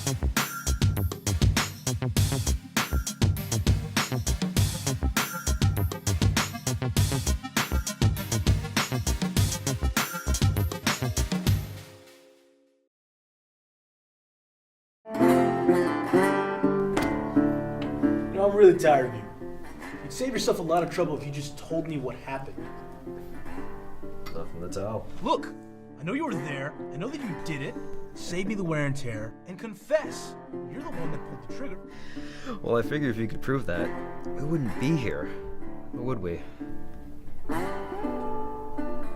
I'm really tired of you. You'd save yourself a lot of trouble if you just told me what happened. Nothing to tell. Look, I know you were there. I know that you did it. Save me the wear and tear and confess. You're the one that pulled the trigger. Well, I figure if you could prove that, we wouldn't be here, would we?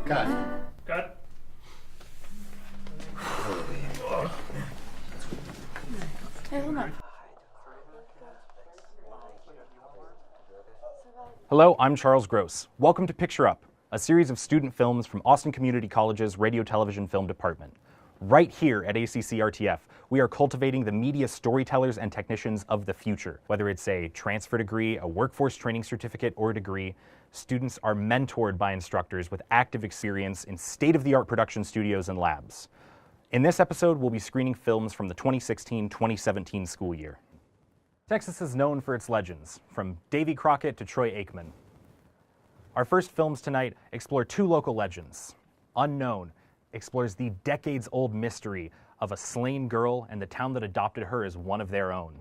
Cut. Cut. Hey, hold on. Hello, I'm Charles Gross. Welcome to Picture Up, a series of student films from Austin Community College's Radio Television Film Department. Right here at ACC-RTF, we are cultivating the media storytellers and technicians of the future. Whether it's a transfer degree, a workforce training certificate, or a degree, students are mentored by instructors with active experience in state-of-the-art production studios and labs. In this episode, we'll be screening films from the 2016-2017 school year. Texas is known for its legends, from Davy Crockett to Troy Aikman. Our first films tonight explore two local legends. Unknown explores the decades-old mystery of a slain girl and the town that adopted her as one of their own.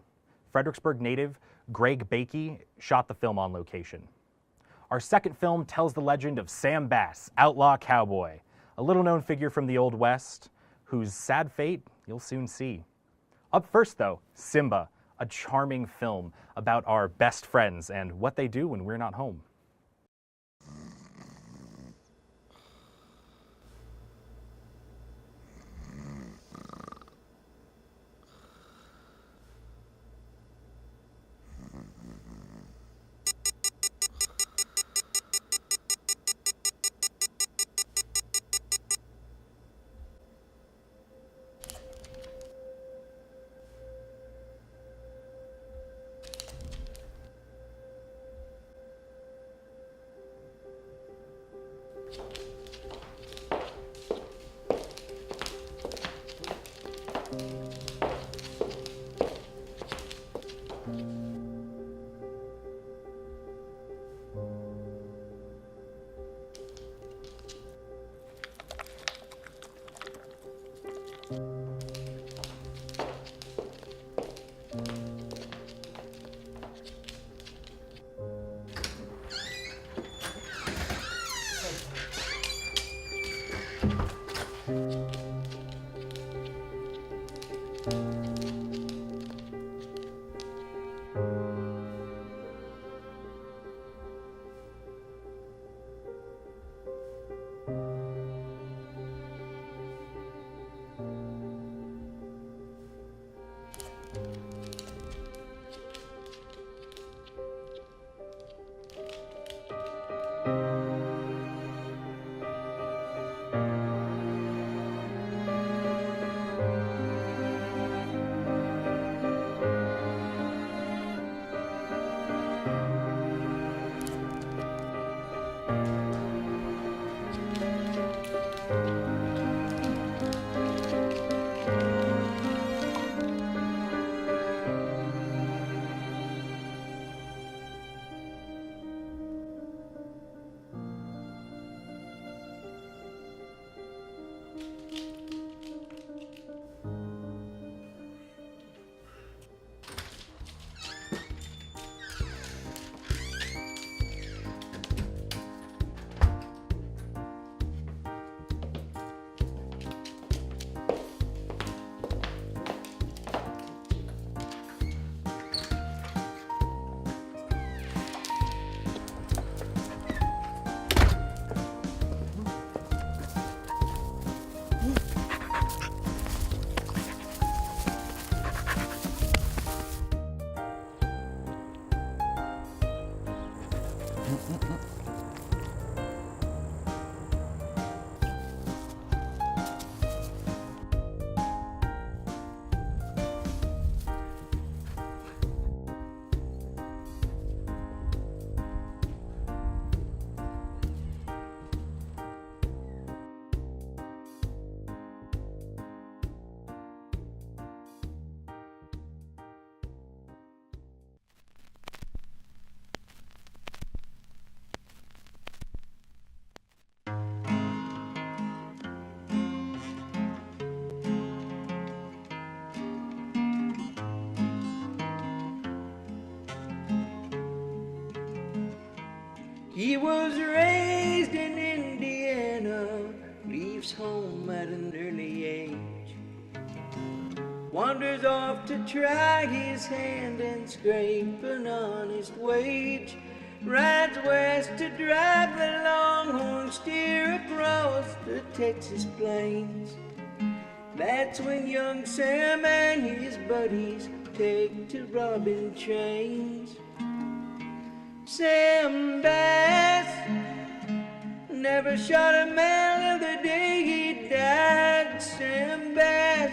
Fredericksburg native Greg Bakey shot the film on location. Our second film tells the legend of Sam Bass, Outlaw Cowboy, a little-known figure from the Old West, whose sad fate you'll soon see. Up first, though, Simba, a charming film about our best friends and what they do when we're not home. He was raised in Indiana, leaves home at an early age, wanders off to try his hand and scrape an honest wage, rides west to drive the longhorn steer across the Texas plains. That's when young Sam and his buddies take to robbing trains. Sam Bass never shot a man till the day he died. Sam Bass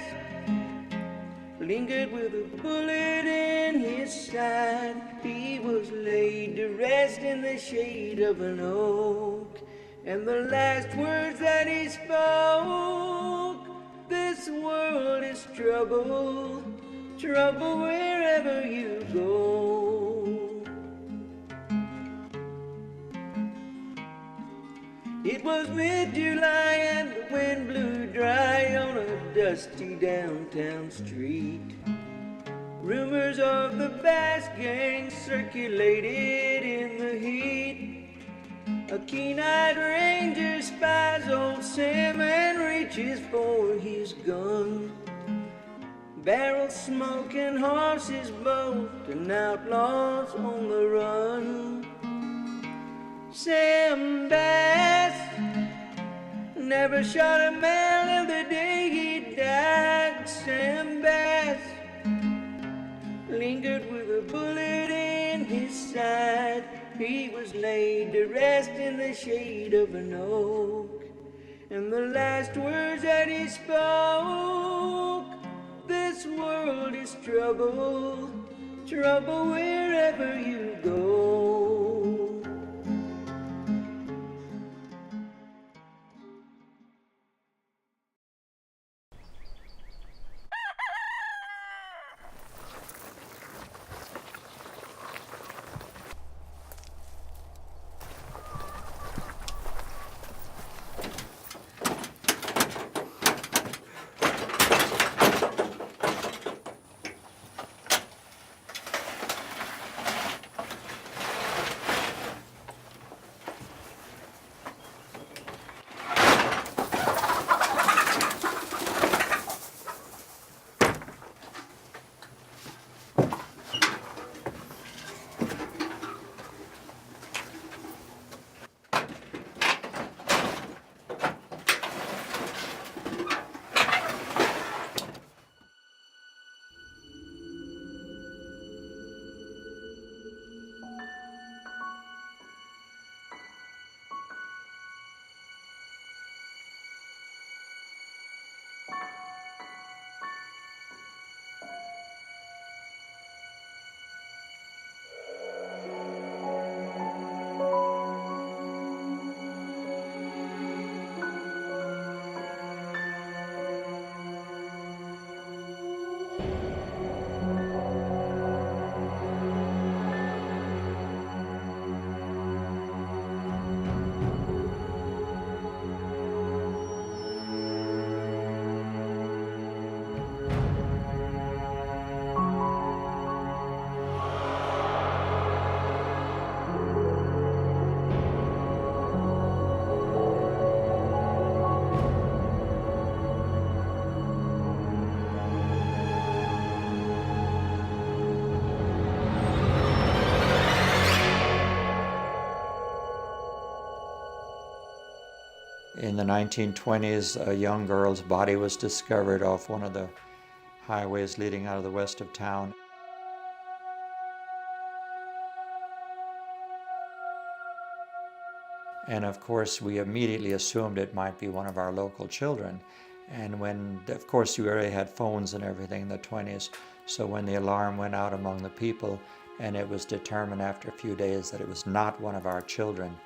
lingered with a bullet in his side. He was laid to rest in the shade of an oak, and the last words that he spoke, "This world is trouble, trouble wherever you go." It was mid-July and the wind blew dry on a dusty downtown street. Rumors of the Bass Gang circulated in the heat. A keen-eyed ranger spies old Sam and reaches for his gun. Barrel smoking, horses both, and outlaws on the run. Sam Bass never shot a man till the day he died. Sam Bass lingered with a bullet in his side. He was laid to rest in the shade of an oak, and the last words that he spoke, "This world is trouble, trouble wherever you go." In the 1920s, a young girl's body was discovered off one of the highways leading out of the west of town. And of course, we immediately assumed it might be one of our local children. And when, of course, you already had phones and everything in the 20s, so when the alarm went out among the people and it was determined after a few days that it was not one of our children,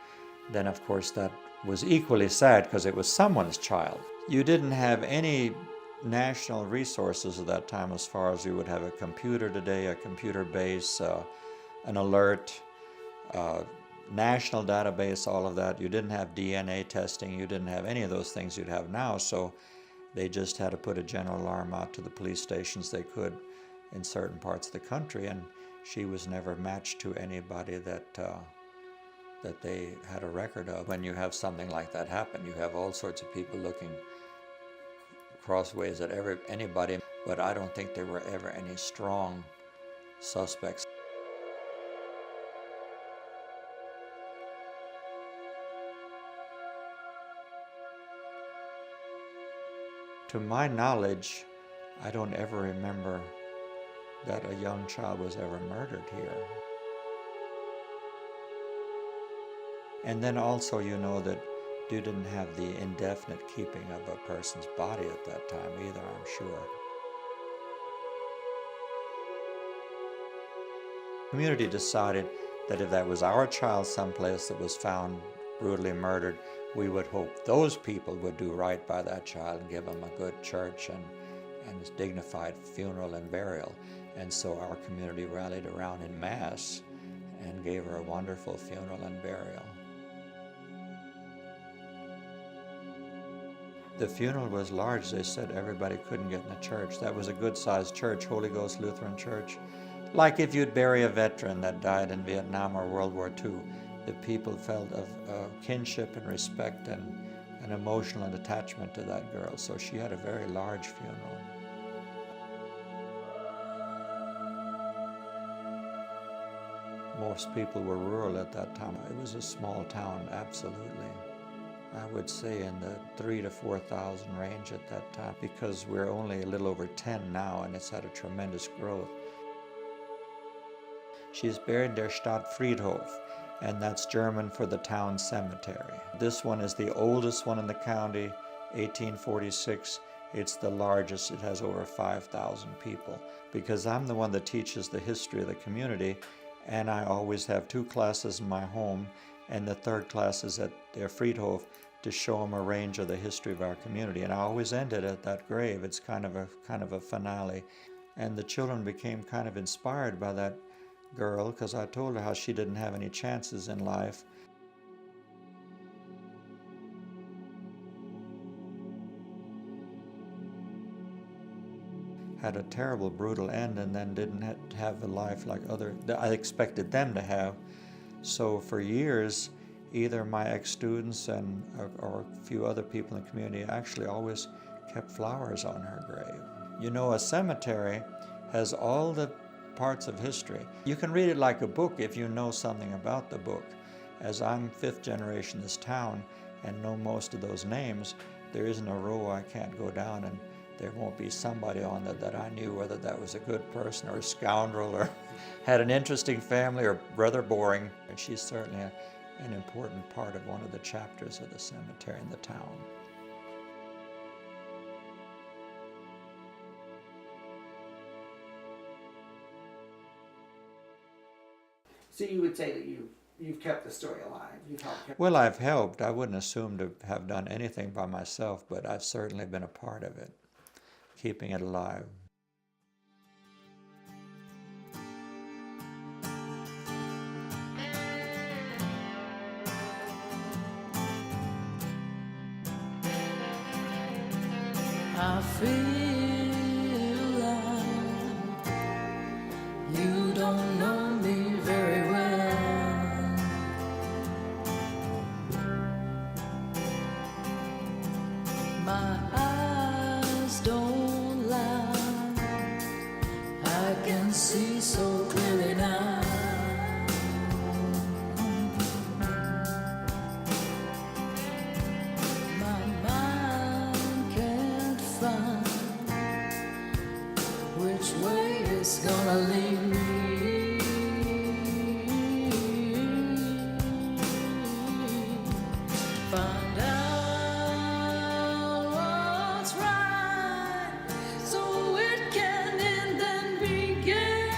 then of course that was equally sad because it was someone's child. You didn't have any national resources at that time as far as you would have a computer today, a computer base, an alert, national database, all of that. You didn't have DNA testing, you didn't have any of those things you'd have now, so they just had to put a general alarm out to the police stations they could in certain parts of the country, and she was never matched to anybody that that they had a record of. When you have something like that happen, you have all sorts of people looking crossways at anybody, but I don't think there were ever any strong suspects. To my knowledge, I don't ever remember that a young child was ever murdered here. And then also you know that you didn't have the indefinite keeping of a person's body at that time either, I'm sure. The community decided that if that was our child someplace that was found brutally murdered, we would hope those people would do right by that child and give him a good church and dignified funeral and burial. And so our community rallied around in mass and gave her a wonderful funeral and burial. The funeral was large. They said everybody couldn't get in the church. That was a good-sized church, Holy Ghost Lutheran Church. Like if you'd bury a veteran that died in Vietnam or World War II, the people felt of kinship and respect and an emotional attachment to that girl. So she had a very large funeral. Most people were rural at that time. It was a small town, absolutely. I would say in the 3,000 to 4,000 range at that time, because we're only a little over 10 now and it's had a tremendous growth. She's buried der Stadtfriedhof, and that's German for the town cemetery. This one is the oldest one in the county, 1846. It's the largest. It has over 5,000 people. Because I'm the one that teaches the history of the community, and I always have 2 classes in my home, and the 3rd class is at their Friedhof to show them a range of the history of our community. And I always end it at that grave. It's kind of a finale. And the children became kind of inspired by that girl, because I told her how she didn't have any chances in life. Had a terrible, brutal end, and then didn't have a life like I expected them to have. So for years, either my ex-students or a few other people in the community actually always kept flowers on her grave. You know, a cemetery has all the parts of history. You can read it like a book if you know something about the book. As I'm 5th generation in this town and know most of those names, there isn't a row I can't go down and there won't be somebody on there that I knew, whether that was a good person or a scoundrel or had an interesting family or rather boring. And she's certainly an important part of one of the chapters of the cemetery in the town. So you would say that you've kept the story alive. You've helped. Well, I've helped. I wouldn't assume to have done anything by myself, but I've certainly been a part of it, keeping it alive. I feel like you don't know me very well. My eyes don't lie. I can see so clearly now. Gonna leave me. Find out what's right, so it can end and begin.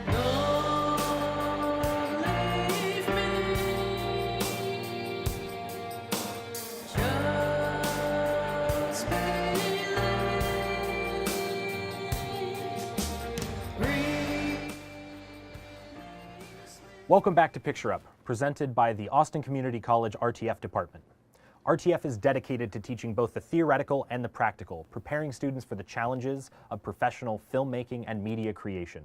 Don't leave me. Welcome back to Picture Up, presented by the Austin Community College RTF Department. RTF is dedicated to teaching both the theoretical and the practical, preparing students for the challenges of professional filmmaking and media creation.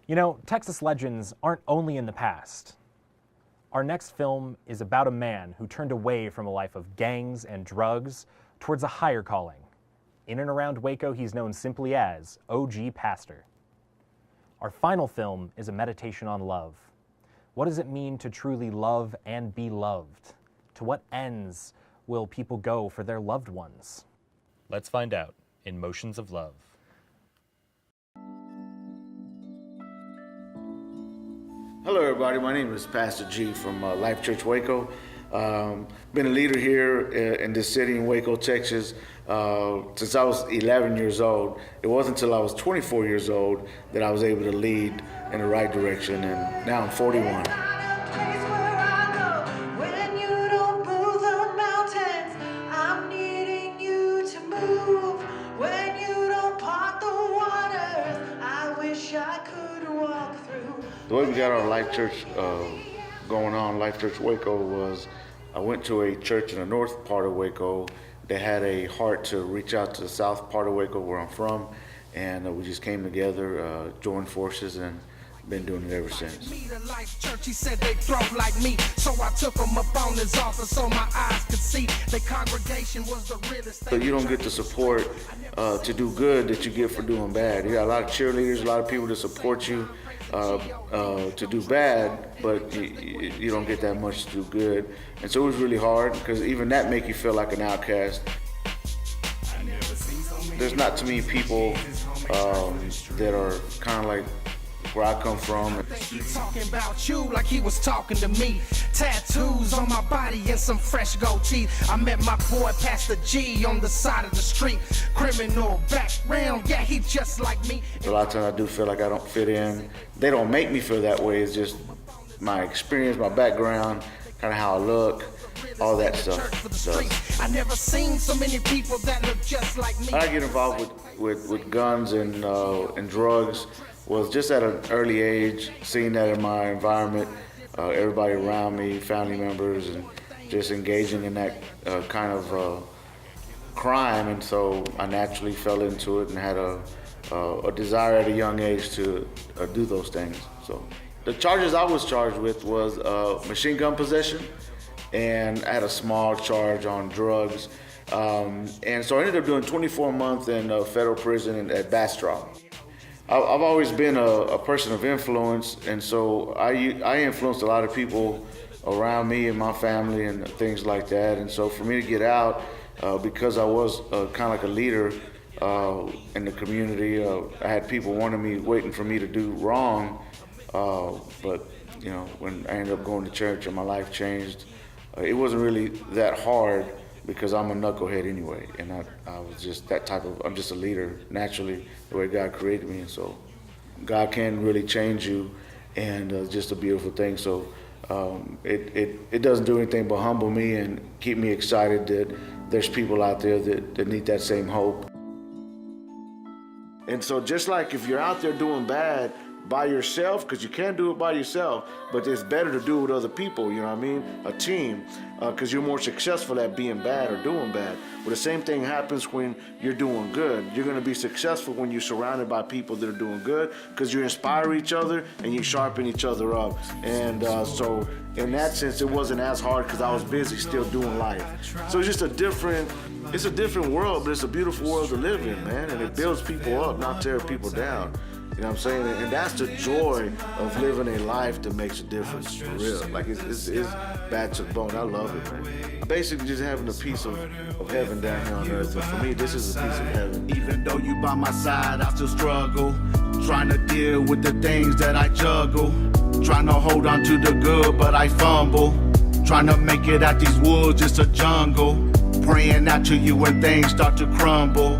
You know, Texas legends aren't only in the past. Our next film is about a man who turned away from a life of gangs and drugs towards a higher calling. In and around Waco, he's known simply as OG Pastor. Our final film is a meditation on love. What does it mean to truly love and be loved? To what ends will people go for their loved ones? Let's find out in Motions of Love. Hello everybody, my name is Pastor G from Life Church Waco. Been a leader here in this city in Waco, Texas since I was 11 years old. It wasn't until I was 24 years old that I was able to lead in the right direction, and now I'm 41. The way we got our Life Church going on, Life Church Waco, was I went to a church in the north part of Waco that had a heart to reach out to the south part of Waco where I'm from, and we just came together, joined forces, and been doing it ever since. Church, he said they throw like me, so I took them up on his altar so my eyes could see the congregation was the realest thing. So you don't get the support to do good that you get for doing bad. You got a lot of cheerleaders, a lot of people that support you to do bad, but you don't get that much to do good. And so it was really hard, because even that make you feel like an outcast. There's not too many people that are kind of like where I come from. He's talking about you like he was talking to me. Tattoos on my body and some fresh gold teeth. I met my boy Pastor G on the side of the street. Criminal background, yeah, he just like me. A lot of times I do feel like I don't fit in. They don't make me feel that way. It's just my experience, my background, kind of how I look, all that stuff. I never seen so many people that look just like me. I get involved with guns and drugs was just at an early age, seeing that in my environment, everybody around me, family members, and just engaging in that kind of crime. And so I naturally fell into it and had a desire at a young age to do those things. So the charges I was charged with was machine gun possession, and I had a small charge on drugs. And so I ended up doing 24 months in federal prison at Bastrop. I've always been a person of influence, and so I influenced a lot of people around me and my family and things like that. And so for me to get out, because I was kind of like a leader in the community, I had people wanting me, waiting for me to do wrong. But you know, when I ended up going to church and my life changed, it wasn't really that hard, because I'm a knucklehead anyway, and I was just that type of, I'm just a leader naturally, the way God created me. And so God can really change you, and just a beautiful thing. So it doesn't do anything but humble me and keep me excited that there's people out there that need that same hope. And so just like if you're out there doing bad by yourself, because you can't do it by yourself, but it's better to do it with other people, you know what I mean? A team, because you're more successful at being bad or doing bad. Well, the same thing happens when you're doing good. You're going to be successful when you're surrounded by people that are doing good, because you inspire each other and you sharpen each other up. And so in that sense, it wasn't as hard because I was busy still doing life. So it's just a different world, but it's a beautiful world to live in, man. And it builds people up, not tear people down. You know what I'm saying? And that's the joy of living a life that makes a difference, for real. Like, it's bad to the bone. I love it, man. Basically just having a piece of heaven down here on earth. And for me, this is a piece of heaven. Even though you by my side, I still struggle. Trying to deal with the things that I juggle. Trying to hold on to the good, but I fumble. Trying to make it out these woods, it's a jungle. Praying out to you when things start to crumble.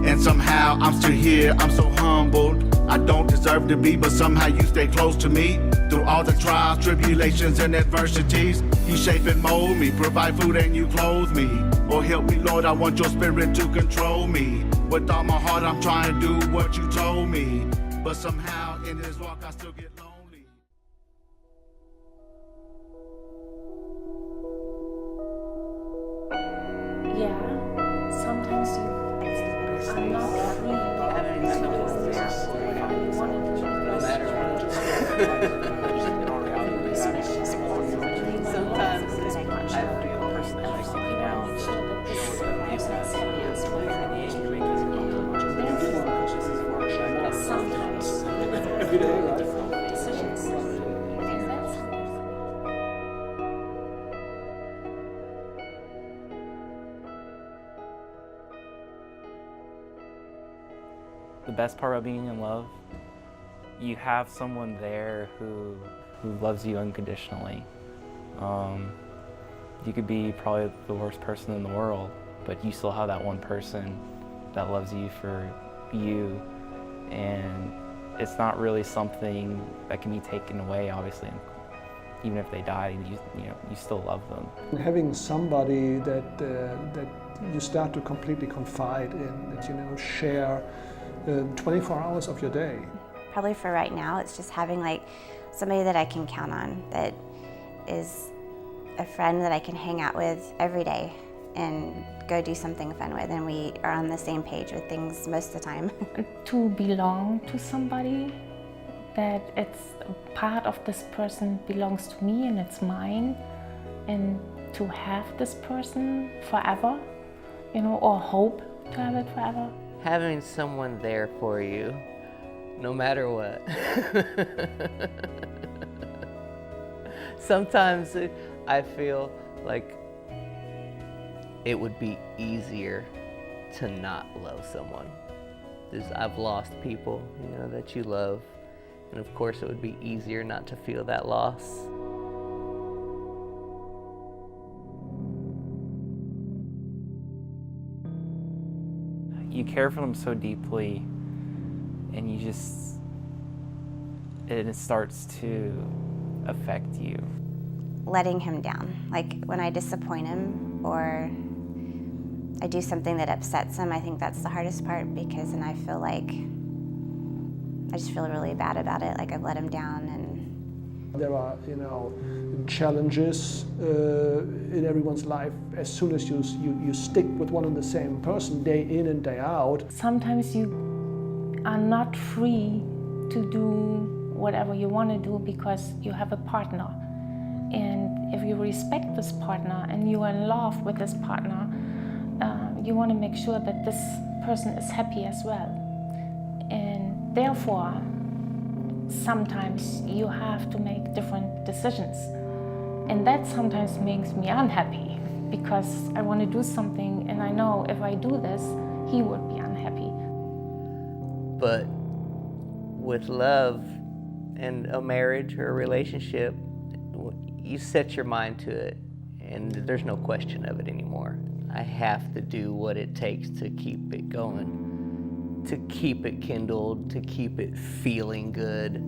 And somehow I'm still here, I'm so humbled. I don't deserve to be, but somehow you stay close to me. Through all the trials, tribulations, and adversities, you shape and mold me, provide food and you clothe me. Oh, help me, Lord, I want your spirit to control me. With all my heart, I'm trying to do what you told me. But somehow in this walk, I still get lonely. I'm not free. Sometimes I feel the best part about being in love, you have someone there who loves you unconditionally. You could be probably the worst person in the world, but you still have that one person that loves you for you, and it's not really something that can be taken away, obviously. Even if they die, you still love them. Having somebody that you start to completely confide in, that share 24 hours of your day. Probably for right now, it's just having like somebody that I can count on, that is a friend that I can hang out with every day and go do something fun with, and we are on the same page with things most of the time. To belong to somebody, that it's part of this person belongs to me and it's mine, and to have this person forever, or hope to have it forever. having someone there for you, no matter what. Sometimes I feel like it would be easier to not love someone. I've lost people, that you love, and of course it would be easier not to feel that loss. You care for them so deeply, and it starts to affect you. Letting him down, like when I disappoint him or I do something that upsets him, I think that's the hardest part, because then I feel like I just feel really bad about it, like I've let him down. And there are, challenges in everyone's life. As soon as you stick with one and the same person day in and day out. Sometimes you are not free to do whatever you want to do because you have a partner. And if you respect this partner and you are in love with this partner, you want to make sure that this person is happy as well. And therefore, sometimes you have to make different decisions. And that sometimes makes me unhappy, because I want to do something and I know if I do this, he would be unhappy. But with love and a marriage or a relationship, you set your mind to it and there's no question of it anymore. I have to do what it takes to keep it going, to keep it kindled, to keep it feeling good.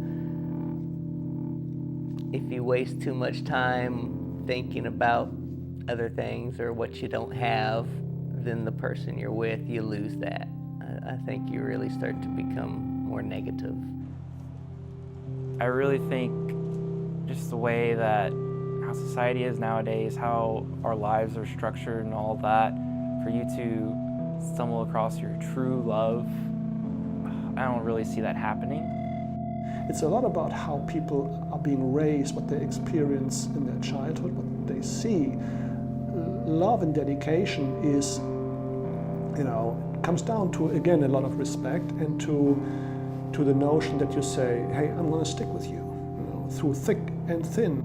If you waste too much time thinking about other things or what you don't have, then the person you're with, you lose that. I think you really start to become more negative. I really think just the way that how society is nowadays, how our lives are structured and all that, for you to stumble across your true love, I don't really see that happening. It's a lot about how people are being raised, what they experience in their childhood, what they see. Love and dedication is, comes down to, again, a lot of respect and to the notion that you say, hey, I'm going to stick with you, through thick and thin.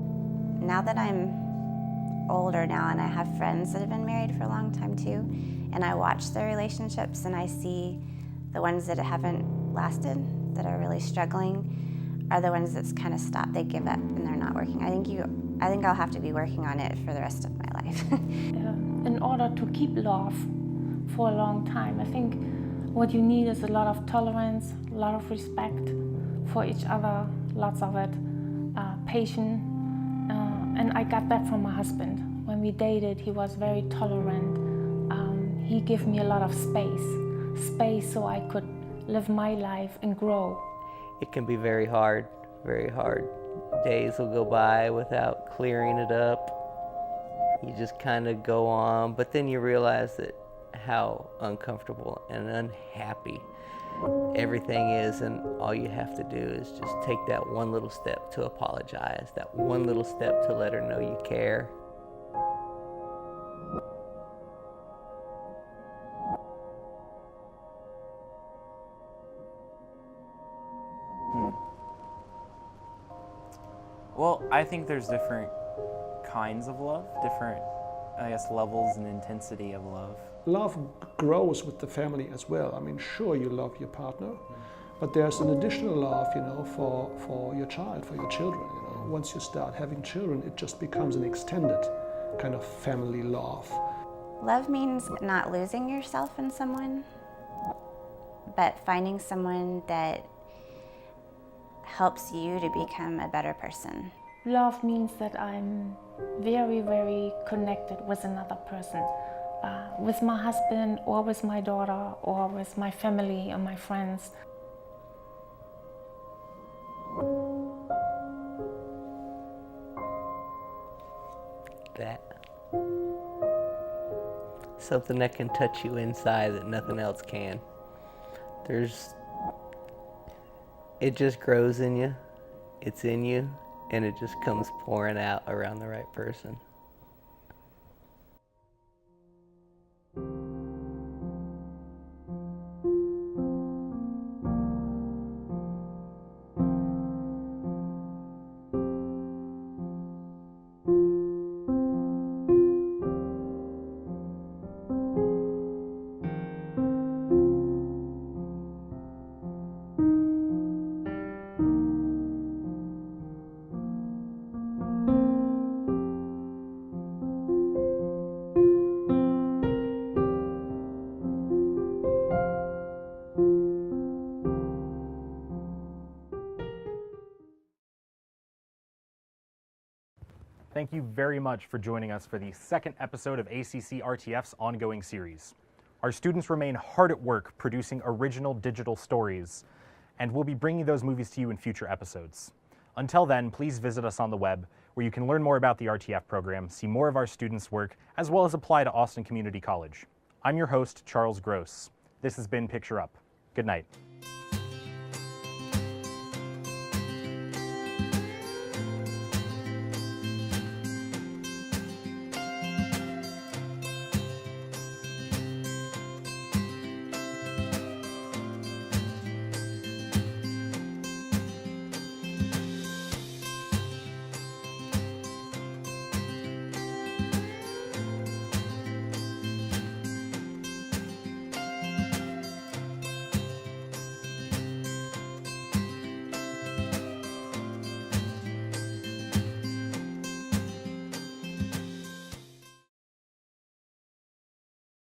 now that I'm older now and I have friends that have been married for a long time too, and I watch their relationships and I see the ones that haven't lasted, that are really struggling, are the ones that's kind of stopped. They give up and they're not working. I think I'll have to be working on it for the rest of my life. In order to keep love for a long time, I think what you need is a lot of tolerance, a lot of respect for each other, lots of it, patience. And I got that from my husband. When we dated, he was very tolerant. He gave me a lot of space so I could live my life and grow. It can be very hard, very hard. Days will go by without clearing it up. You just kind of go on, but then you realize that how uncomfortable and unhappy everything is, and all you have to do is just take that one little step to apologize, that one little step to let her know you care. Well, I think there's different kinds of love, different, I guess, levels and intensity of love. Love grows with the family as well. I mean, sure, you love your partner, but there's an additional love, you know, for your child, for your children. You know, once you start having children, it just becomes an extended kind of family love. Love means not losing yourself in someone, but finding someone that helps you to become a better person. Love means that I'm very, very connected with another person, with my husband or with my daughter or with my family and my friends. That. Something that can touch you inside that nothing else can. It just grows in you, it's in you, and it just comes pouring out around the right person. Thank you very much for joining us for the second episode of ACC RTF's ongoing series. Our students remain hard at work producing original digital stories, and we'll be bringing those movies to you in future episodes. Until then, please visit us on the web, where you can learn more about the RTF program, see more of our students' work, as well as apply to Austin Community College. I'm your host, Charles Gross. This has been Picture Up. Good night.